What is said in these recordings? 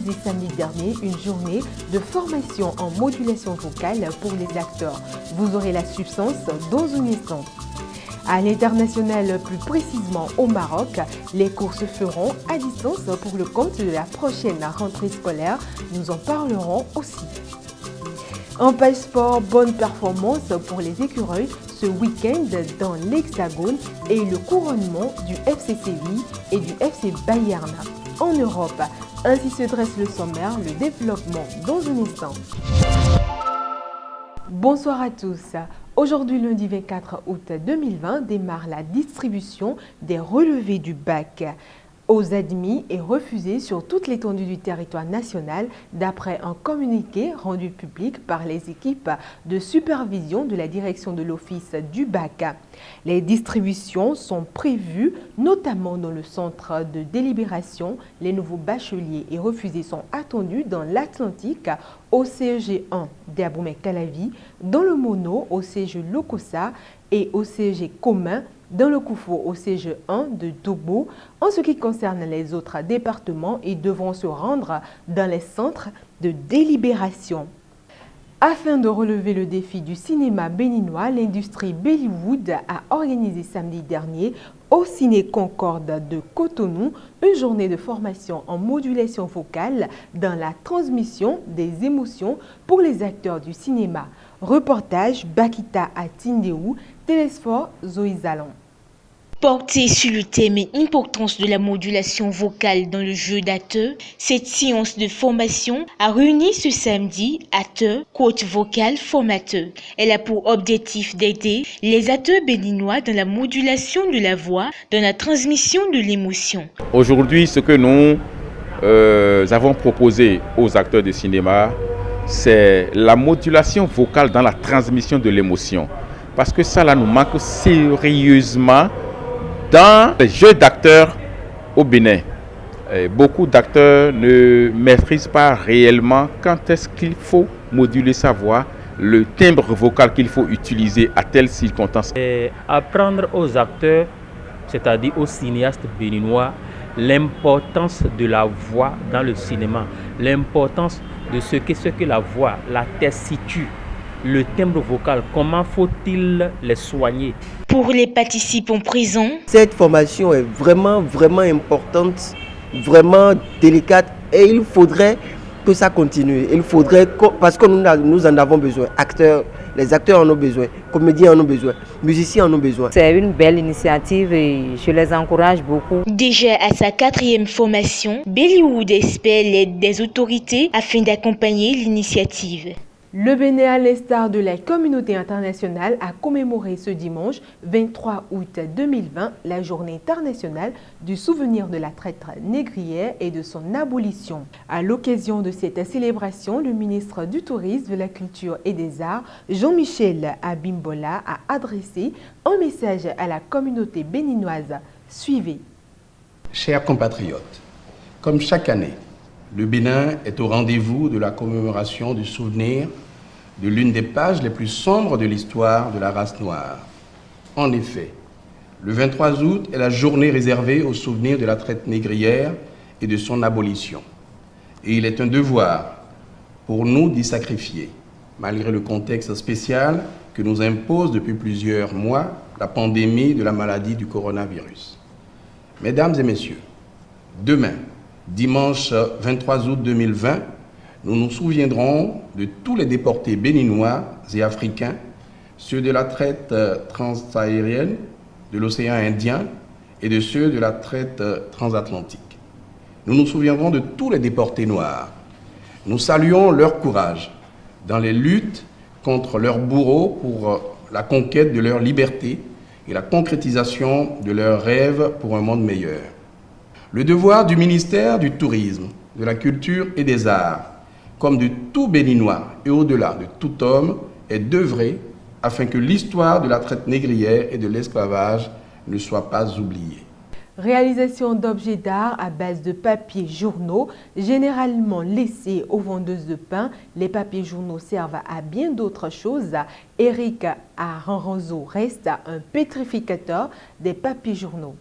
organisé samedi dernier une journée de formation en modulation vocale pour les acteurs. Vous aurez la substance dans un instant. À l'international, plus précisément au Maroc, les cours se feront à distance pour le compte de la prochaine rentrée scolaire. Nous en parlerons aussi. En passeport, bonne performance pour les écureuils ce week-end dans l'Hexagone et le couronnement du FC Séville et du FC Bayern en Europe. Ainsi se dresse le sommaire, le développement dans un instant. Bonsoir à tous. Aujourd'hui, lundi 24 août 2020, démarre la distribution des relevés du bac aux admis et refusés sur toute l'étendue du territoire national, d'après un communiqué rendu public par les équipes de supervision de la direction de l'Office du bac. Les distributions sont prévues notamment dans le centre de délibération. Les nouveaux bacheliers et refusés sont attendus dans l'Atlantique au CEG 1 d'Aboumey-Calavi, dans le Mono au CEG Lokossa et au CEG commun dans le Koufo au CEG 1 de Dobo. En ce qui concerne les autres départements, ils devront se rendre dans les centres de délibération. Afin de relever le défi du cinéma béninois, l'industrie Bollywood a organisé samedi dernier au Ciné Concorde de Cotonou une journée de formation en modulation vocale dans la transmission des émotions pour les acteurs du cinéma. Reportage Bakita à Tindéou, Télésphore Zoé Zalon. Portée sur le thème et l'importance de la modulation vocale dans le jeu d'acteurs, cette séance de formation a réuni ce samedi acteurs, coach vocal, formateurs. Elle a pour objectif d'aider les acteurs béninois dans la modulation de la voix, dans la transmission de l'émotion. Aujourd'hui, ce que nous avons proposé aux acteurs de cinéma, c'est la modulation vocale dans la transmission de l'émotion. Parce que ça, là, nous manque sérieusement dans les jeux d'acteurs au Bénin. Beaucoup d'acteurs ne maîtrisent pas réellement quand est-ce qu'il faut moduler sa voix, le timbre vocal qu'il faut utiliser à telle circonstance. Apprendre aux acteurs, c'est-à-dire aux cinéastes béninois, l'importance de la voix dans le cinéma, l'importance de ce que la voix, la tessiture, le timbre vocal, comment faut-il les soigner? Pour les participants présents, cette formation est vraiment importante, vraiment délicate et il faudrait que ça continue. Il faudrait, parce que nous en avons besoin, les acteurs en ont besoin, comédiens en ont besoin, musiciens en ont besoin. C'est une belle initiative et je les encourage beaucoup. Déjà à sa 4e formation, Bollywood espère l'aide des autorités afin d'accompagner l'initiative. Le Bénin, à l'instar de la communauté internationale, a commémoré ce dimanche 23 août 2020 la journée internationale du souvenir de la traite négrière et de son abolition. À l'occasion de cette célébration, le ministre du Tourisme, de la Culture et des Arts, Jean-Michel Abimbola, a adressé un message à la communauté béninoise. Suivez. Chers compatriotes, comme chaque année, le Bénin est au rendez-vous de la commémoration du souvenir de l'une des pages les plus sombres de l'histoire de la race noire. En effet, le 23 août est la journée réservée au souvenir de la traite négrière et de son abolition. Et il est un devoir pour nous d'y sacrifier, malgré le contexte spécial que nous impose depuis plusieurs mois la pandémie de la maladie du coronavirus. Mesdames et messieurs, demain, dimanche 23 août 2020, nous nous souviendrons de tous les déportés béninois et africains, ceux de la traite transaérienne, de l'océan Indien et de ceux de la traite transatlantique. Nous nous souviendrons de tous les déportés noirs. Nous saluons leur courage dans les luttes contre leurs bourreaux pour la conquête de leur liberté et la concrétisation de leurs rêves pour un monde meilleur. Le devoir du ministère du Tourisme, de la Culture et des Arts, comme de tout Béninois et au-delà de tout homme, est d'œuvrer afin que l'histoire de la traite négrière et de l'esclavage ne soit pas oubliée. Réalisation d'objets d'art à base de papier journaux, généralement laissés aux vendeuses de pain. Les papiers journaux servent à bien d'autres choses. Eric Aranzo reste un pétrificateur des papiers journaux.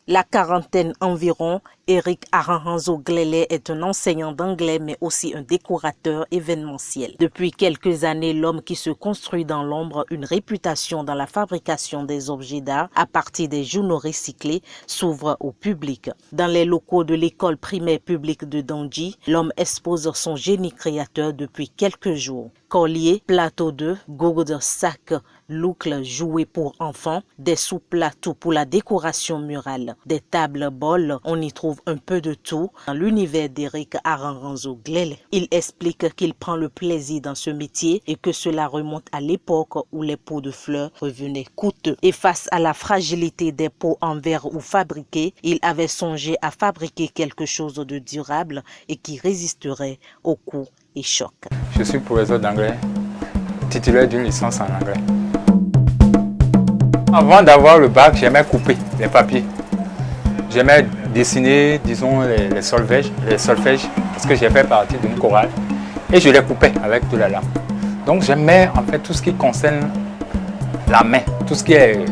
La quarantaine environ, Eric Aranhanzo Glele est un enseignant d'anglais mais aussi un décorateur événementiel. Depuis quelques années, l'homme qui se construit dans l'ombre une réputation dans la fabrication des objets d'art à partir des journaux recyclés s'ouvre au public. Dans les locaux de l'école primaire publique de Dondji, l'homme expose son génie créateur depuis quelques jours. Colliers, plateaux d'œufs, gourdes, sacs, loucles, jouets pour enfants, des sous-plateaux pour la décoration murale, des tables bols, on y trouve un peu de tout dans l'univers d'Eric Aranhanzo Glele. Il explique qu'il prend le plaisir dans ce métier et que cela remonte à l'époque où les pots de fleurs revenaient coûteux. Et face à la fragilité des pots en verre ou fabriqués, il avait songé à fabriquer quelque chose de durable et qui résisterait aux coups et chocs. Je suis professeur d'anglais, titulaire d'une licence en anglais. Avant d'avoir le bac, j'aimais couper les papiers. J'aimais dessiner, disons, les solfèges, parce que j'ai fait partie d'une chorale. Et je les coupais avec de la lame. Donc j'aimais en fait tout ce qui concerne la main, tout ce qui est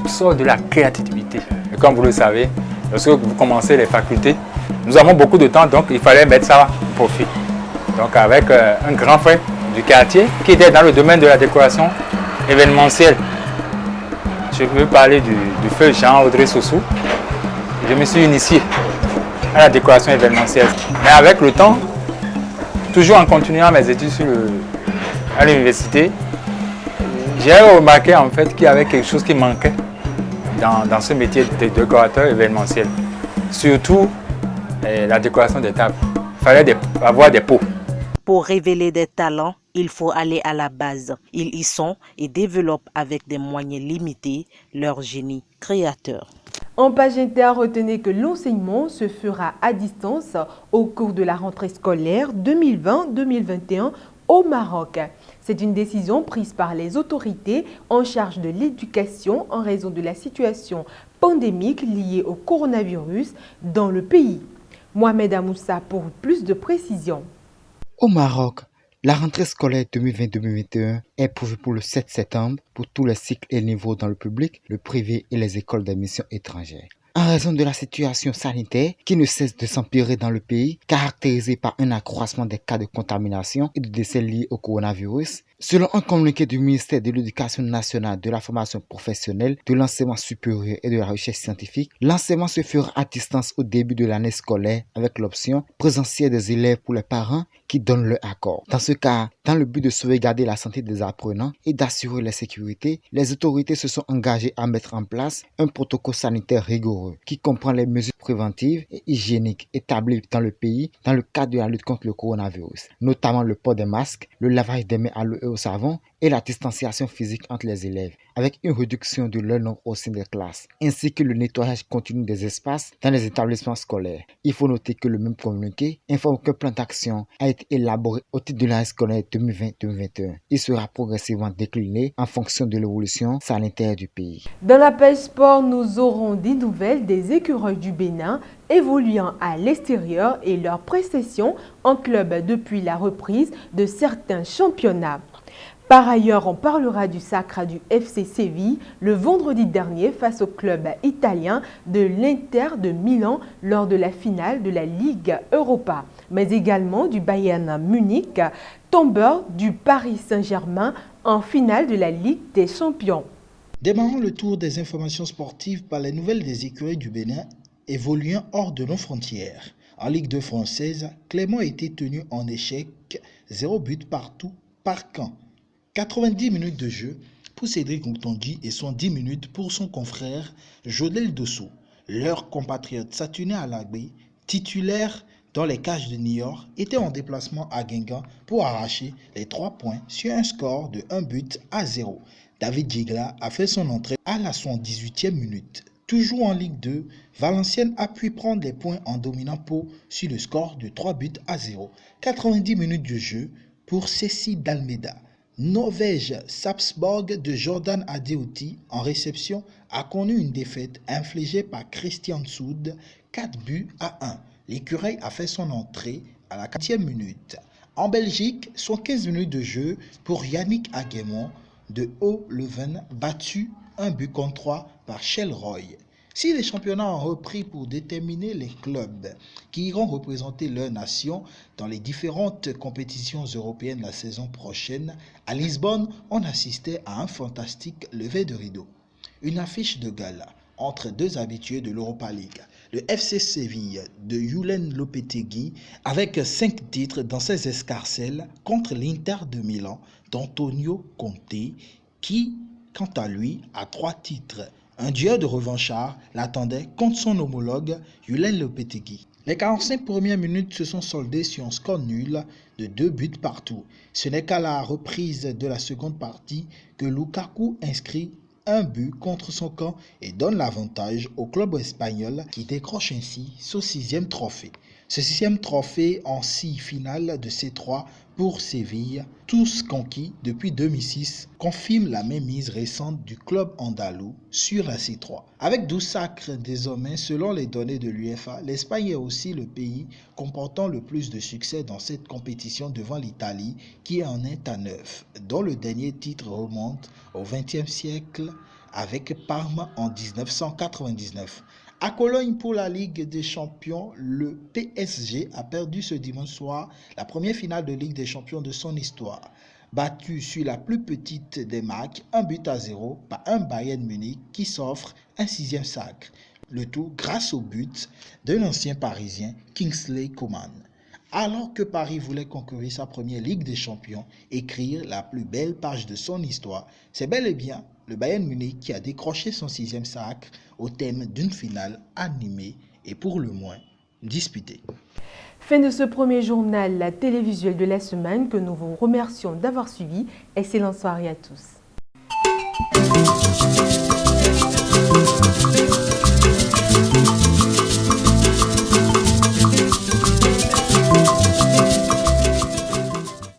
sort de la créativité. Et comme vous le savez, lorsque vous commencez les facultés, nous avons beaucoup de temps, donc il fallait mettre ça au profit. Donc avec un grand frère du quartier qui était dans le domaine de la décoration événementielle. Je veux parler du feu Jean-Audrey Soussou. Je me suis initié à la décoration événementielle. Mais avec le temps, toujours en continuant mes études à l'université, j'ai remarqué en fait qu'il y avait quelque chose qui manquait dans ce métier de décorateur événementiel. Surtout la décoration des tables. Il fallait avoir des pots. Pour révéler des talents, il faut aller à la base. Ils y sont et développent avec des moyens limités leur génie créateur. En page inter, retenez que l'enseignement se fera à distance au cours de la rentrée scolaire 2020-2021 au Maroc. C'est une décision prise par les autorités en charge de l'éducation en raison de la situation pandémique liée au coronavirus dans le pays. Mohamed Amoussa pour plus de précisions. Au Maroc, la rentrée scolaire 2020-2021 est prévue pour le 7 septembre pour tous les cycles et niveaux dans le public, le privé et les écoles d'admission étrangères. En raison de la situation sanitaire qui ne cesse de s'empirer dans le pays, caractérisée par un accroissement des cas de contamination et de décès liés au coronavirus, selon un communiqué du ministère de l'Éducation nationale, de la formation professionnelle, de l'enseignement supérieur et de la recherche scientifique, l'enseignement se fera à distance au début de l'année scolaire avec l'option présentielle des élèves pour les parents qui donnent leur accord. Dans ce cas, dans le but de sauvegarder la santé des apprenants et d'assurer la sécurité, les autorités se sont engagées à mettre en place un protocole sanitaire rigoureux qui comprend les mesures préventives et hygiéniques établies dans le pays dans le cadre de la lutte contre le coronavirus, notamment le port des masques, le lavage des mains à l'eau et au savon et la distanciation physique entre les élèves, avec une réduction de leur nombre au sein des classes, ainsi que le nettoyage continu des espaces dans les établissements scolaires. Il faut noter que le même communiqué informe qu'un plan d'action a été élaboré au titre de l'année scolaire 2020-2021. Il sera progressivement décliné en fonction de l'évolution sanitaire du pays. Dans la page sport, nous aurons des nouvelles des écureuils du Bénin évoluant à l'extérieur et leurs prestations en club depuis la reprise de certains championnats. Par ailleurs, on parlera du sacre du FC Séville le vendredi dernier face au club italien de l'Inter de Milan lors de la finale de la Ligue Europa, mais également du Bayern Munich, tombeur du Paris Saint-Germain en finale de la Ligue des Champions. Démarrons le tour des informations sportives par les nouvelles des écuries du Bénin évoluant hors de nos frontières. En Ligue 2 française, Clermont a été tenu en échec, 0 but partout par Caen. 90 minutes de jeu pour Cédric Ngtongi et 110 minutes pour son confrère Jodel Dosso. Leur compatriote Saturnin Alagbé, titulaire dans les cages de Niort, était en déplacement à Guingamp pour arracher les 3 points sur un score de 1-0. David Gigla a fait son entrée à la 78e minute. Toujours en Ligue 2, Valenciennes a pu prendre les points en dominant Pau sur le score de 3-0. 90 minutes de jeu pour Cécile d'Almeida. Norvège Sapsborg de Jordan Adeoti en réception a connu une défaite infligée par Christian Soud, 4-1. L'écureuil a fait son entrée à la 4e minute. En Belgique, 115 minutes de jeu pour Yannick Aguemont de Haut-Leuven, battu 1-3 par Shelroy. Si les championnats ont repris pour déterminer les clubs qui iront représenter leur nation dans les différentes compétitions européennes la saison prochaine, à Lisbonne, on assistait à un fantastique lever de rideau. Une affiche de gala entre deux habitués de l'Europa League. Le FC Séville de Julen Lopetegui avec 5 titres dans ses escarcelles contre l'Inter de Milan d'Antonio Conte qui, quant à lui, a 3 titres. Un duel de revanchards l'attendait contre son homologue Julen Lopetegui. Les 45 premières minutes se sont soldées sur un score nul de 2 buts partout. Ce n'est qu'à la reprise de la seconde partie que Lukaku inscrit un but contre son camp et donne l'avantage au club espagnol qui décroche ainsi son 6e trophée. Ce 6e trophée en 6 finales de C3 pour Séville, tous conquis depuis 2006, confirme la mainmise récente du club andalou sur la C3. Avec 12 sacres désormais, selon les données de l'UEFA, l'Espagne est aussi le pays comportant le plus de succès dans cette compétition devant l'Italie qui en est à 9, dont le dernier titre remonte au XXe siècle avec Parme en 1999. À Cologne pour la Ligue des Champions, le PSG a perdu ce dimanche soir la première finale de Ligue des Champions de son histoire. Battu sur la plus petite des marques, 1-0 par un Bayern Munich qui s'offre un 6e sacre. Le tout grâce au but de l'ancien Parisien Kingsley Coman. Alors que Paris voulait concourir sa première Ligue des Champions, écrire la plus belle page de son histoire, c'est bel et bien le Bayern Munich qui a décroché son 6e sacre au thème d'une finale animée et pour le moins disputée. Fin de ce premier journal télévisuel de la semaine que nous vous remercions d'avoir suivi. Excellente soirée à tous.